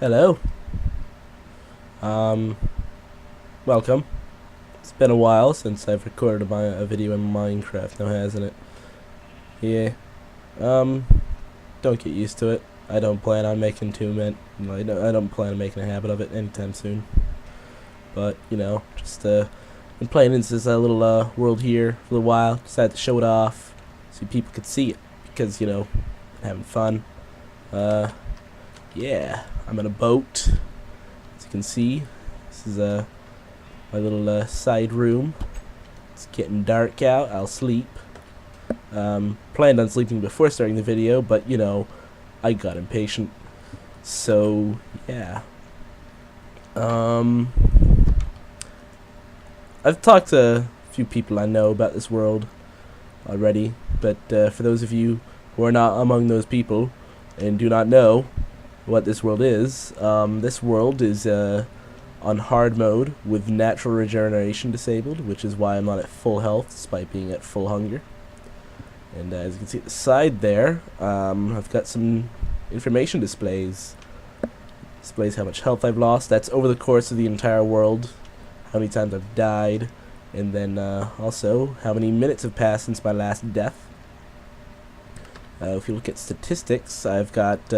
Hello. Um, Welcome. It's been a while since I've recorded a video in Minecraft now, hasn't it? Yeah. Um, don't get used to it. I don't plan on making too many. I don't plan on making a habit of it anytime soon. But just been playing into this little world here for a little while. Decided to show it off so people could see it because having fun. Yeah. I'm in a boat. As you can see, this is my little side room. It's getting dark out. I'll sleep. Planned on sleeping before starting the video, but I got impatient. So yeah. I've talked to a few people I know about this world already, but for those of you who are not among those people and do not know what this world is on hard mode with natural regeneration disabled, which is why I'm not at full health despite being at full hunger. And as you can see at the side there, I've got some information displays. Displays how much health I've lost. That's over the course of the entire world, how many times I've died, and then also how many minutes have passed since my last death. If you look at statistics, I've got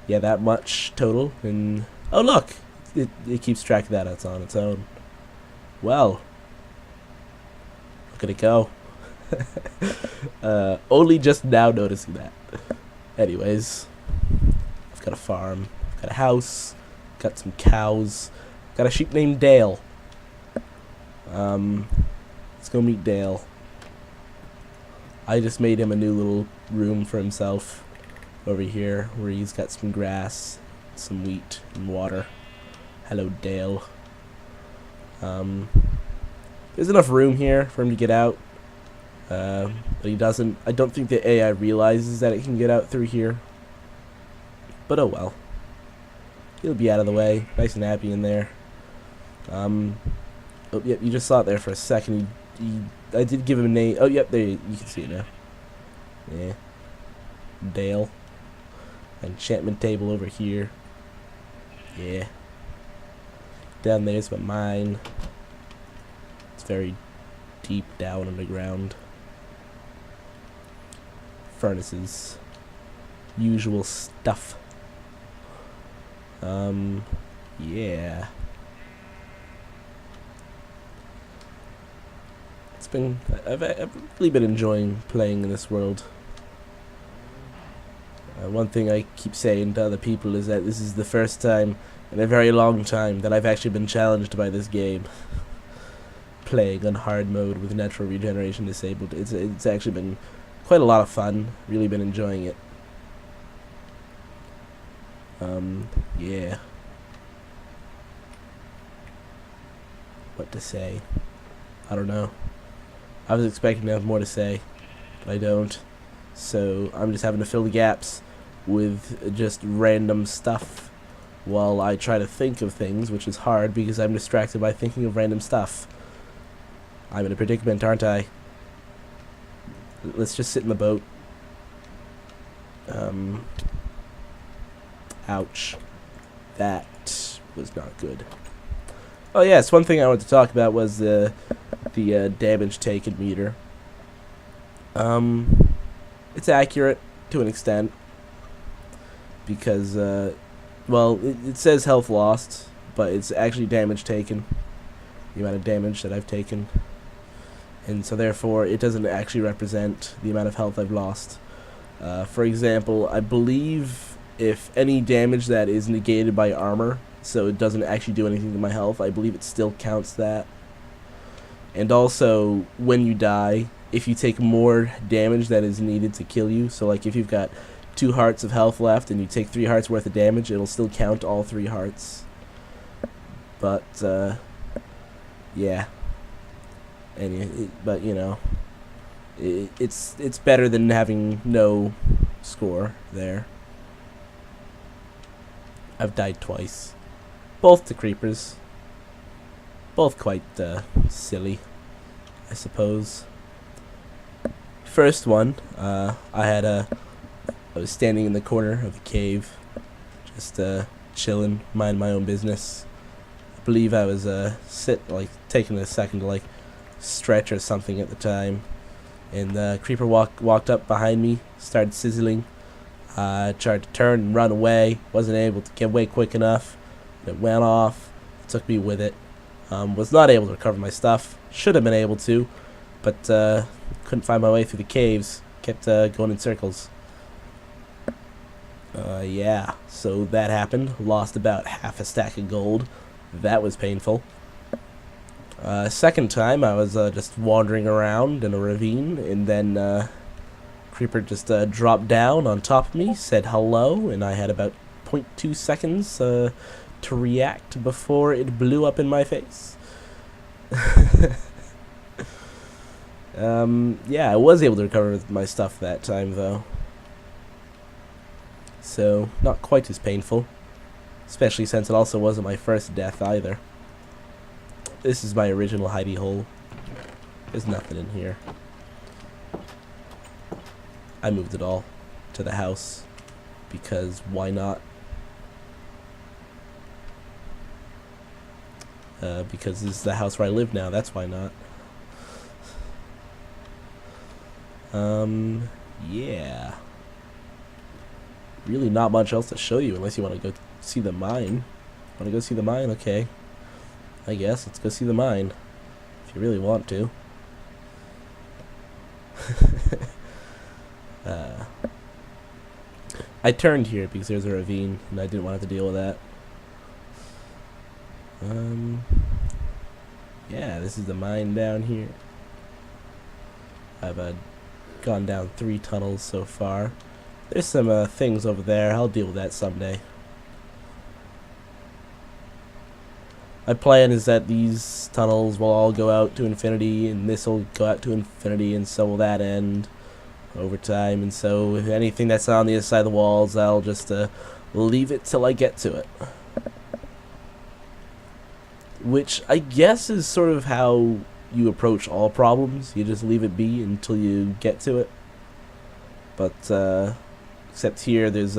that much total. And oh look, it keeps track of that. It's on its own. Well, look at it go. Only just now noticing that. Anyways, I've got a farm, I've got a house, got some cows, got a sheep named Dale. Let's go meet Dale. I just made him a new little room for himself over here where he's got some grass, some wheat, and water. Hello, Dale. There's enough room here for him to get out. But he doesn't. I don't think the AI realizes that it can get out through here. But oh well. He'll be out of the way. Nice and happy in there. Oh, yep, you just saw it there for a second. I did give him a name. Oh, yep, there you can see it now. Yeah. Dale. Enchantment table over here. Yeah. Down there's my mine. It's very deep down underground. Furnaces. Usual stuff. Yeah. I've really been enjoying playing in this world. One thing I keep saying to other people is that this is the first time in a very long time that I've actually been challenged by this game. Playing on hard mode with natural regeneration disabled. It's actually been quite a lot of fun. Really been enjoying it. Yeah. What to say? I don't know. I was expecting to have more to say, but I don't. So I'm just having to fill the gaps with just random stuff while I try to think of things, which is hard because I'm distracted by thinking of random stuff. I'm in a predicament, aren't I? Let's just sit in the boat. Ouch. That was not good. Oh yes, one thing I wanted to talk about was the damage taken meter. It's accurate to an extent because it says health lost, but it's actually damage taken, the amount of damage that I've taken, and so therefore it doesn't actually represent the amount of health I've lost. For example, I believe if any damage that is negated by armor, so it doesn't actually do anything to my health, I believe it still counts that. And also, when you die, if you take more damage that is needed to kill you, so like if you've got 2 hearts of health left and you take 3 hearts worth of damage, it'll still count all 3 hearts. But, yeah. But, it's better than having no score there. I've died twice. Both to creepers. Both quite silly, I suppose. First one, I was standing in the corner of a cave, just chilling, mind my own business. I believe I was taking a second to like stretch or something at the time, and the creeper walked up behind me, started sizzling. Tried to turn and run away, wasn't able to get away quick enough. It went off, took me with it. Was not able to recover my stuff. Should have been able to, but couldn't find my way through the caves. Kept going in circles. Yeah, so that happened. Lost about half a stack of gold. That was painful. Second time, I was just wandering around in a ravine, and then creeper just dropped down on top of me, said hello, and I had about 0.2 seconds to react before it blew up in my face. Yeah, I was able to recover my stuff that time, though. So, not quite as painful. Especially since it also wasn't my first death, either. This is my original hidey hole. There's nothing in here. I moved it all to the house. Because, why not? Because this is the house where I live now, that's why not. Yeah. Really not much else to show you unless you want to go see the mine. Want to go see the mine? Okay. I guess, let's go see the mine. If you really want to. I turned here because there's a ravine and I didn't want to have to deal with that. Yeah, this is the mine down here. I've gone down 3 tunnels so far. There's some things over there. I'll deal with that someday. My plan is that these tunnels will all go out to infinity, and this will go out to infinity, and so will that end over time. And so if anything that's on the other side of the walls, I'll just leave it till I get to it. Which I guess is sort of how you approach all problems. You just leave it be until you get to it. But except here, there's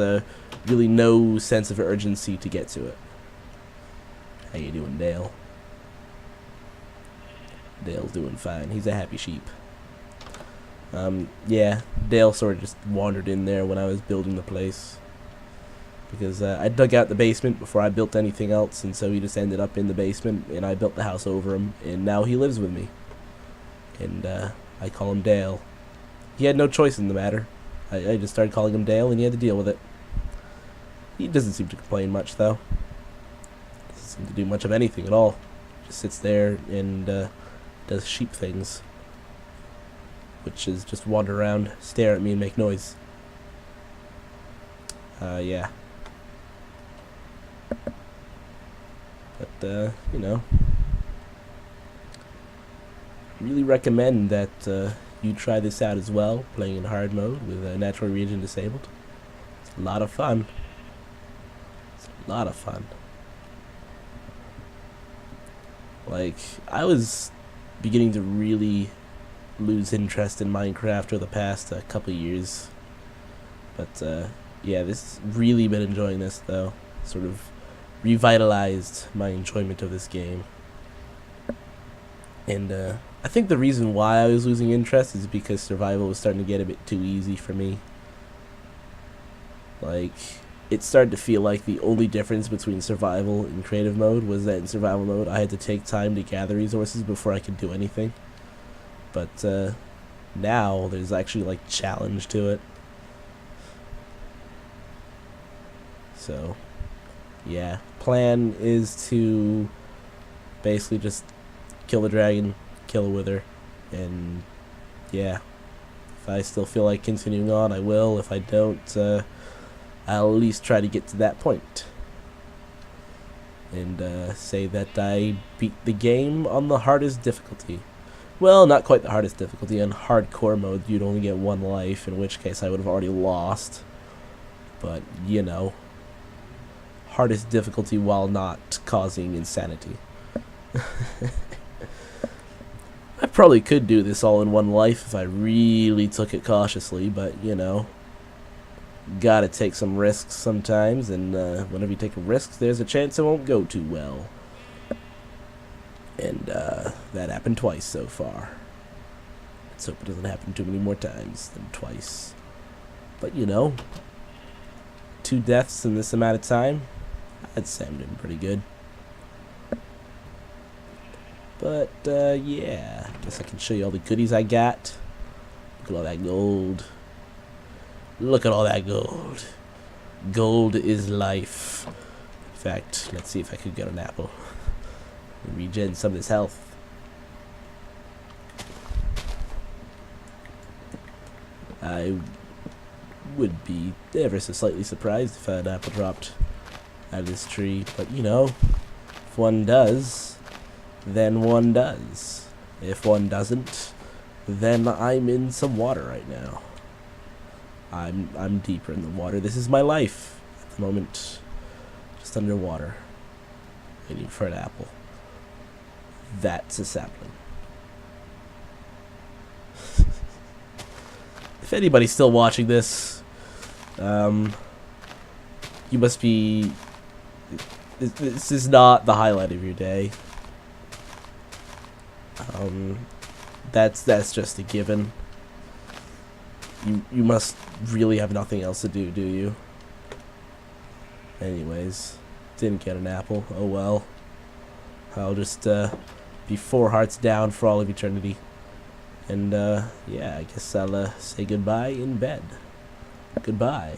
really no sense of urgency to get to it. How you doing, Dale? Dale's doing fine. He's a happy sheep. Yeah, Dale sort of just wandered in there when I was building the place. Because I dug out the basement before I built anything else, and so he just ended up in the basement, and I built the house over him, and now he lives with me. And I call him Dale. He had no choice in the matter. I just started calling him Dale, and he had to deal with it. He doesn't seem to complain much, though. Doesn't seem to do much of anything at all. Just sits there and does sheep things. Which is just wander around, stare at me, and make noise. Yeah. But, you know, really recommend that you try this out as well, playing in hard mode with natural region disabled. It's a lot of fun. It's a lot of fun. Like, I was beginning to really lose interest in Minecraft over the past couple of years. But, yeah, this really been enjoying this, though. Sort of revitalized my enjoyment of this game. And I think the reason why I was losing interest is because survival was starting to get a bit too easy for me. Like, it started to feel like the only difference between survival and creative mode was that in survival mode I had to take time to gather resources before I could do anything. But now there's actually like challenge to it. So yeah, plan is to basically just kill the dragon, kill a wither, and yeah, if I still feel like continuing on, I will. If I don't, I'll at least try to get to that point and say that I beat the game on the hardest difficulty. Well, not quite the hardest difficulty. On hardcore mode, you'd only get 1 life, in which case I would have already lost. But, you know, hardest difficulty while not causing insanity. I probably could do this all in 1 life if I really took it cautiously, but, you know, Gotta take some risks sometimes, and whenever you take a risk, there's a chance it won't go too well. And that happened twice so far. Let's hope it doesn't happen too many more times than twice. But you know, 2 deaths in this amount of time, I'd say I'm doing pretty good. But yeah, guess I can show you all the goodies I got. Look at all that gold. Look at all that gold. Gold is life. In fact, let's see if I could get an apple. Regen some of this health. I would be ever so slightly surprised if an apple dropped out of this tree, but you know, if one does, then one does. If one doesn't, then I'm in some water right now. I'm deeper in the water. This is my life at the moment, just underwater, waiting for an apple. That's a sapling. If anybody's still watching this, you must be. This is not the highlight of your day. That's just a given. You must really have nothing else to do you? Anyways, didn't get an apple. Oh well. I'll just be 4 hearts down for all of eternity. And yeah, I guess I'll say goodbye in bed. Goodbye.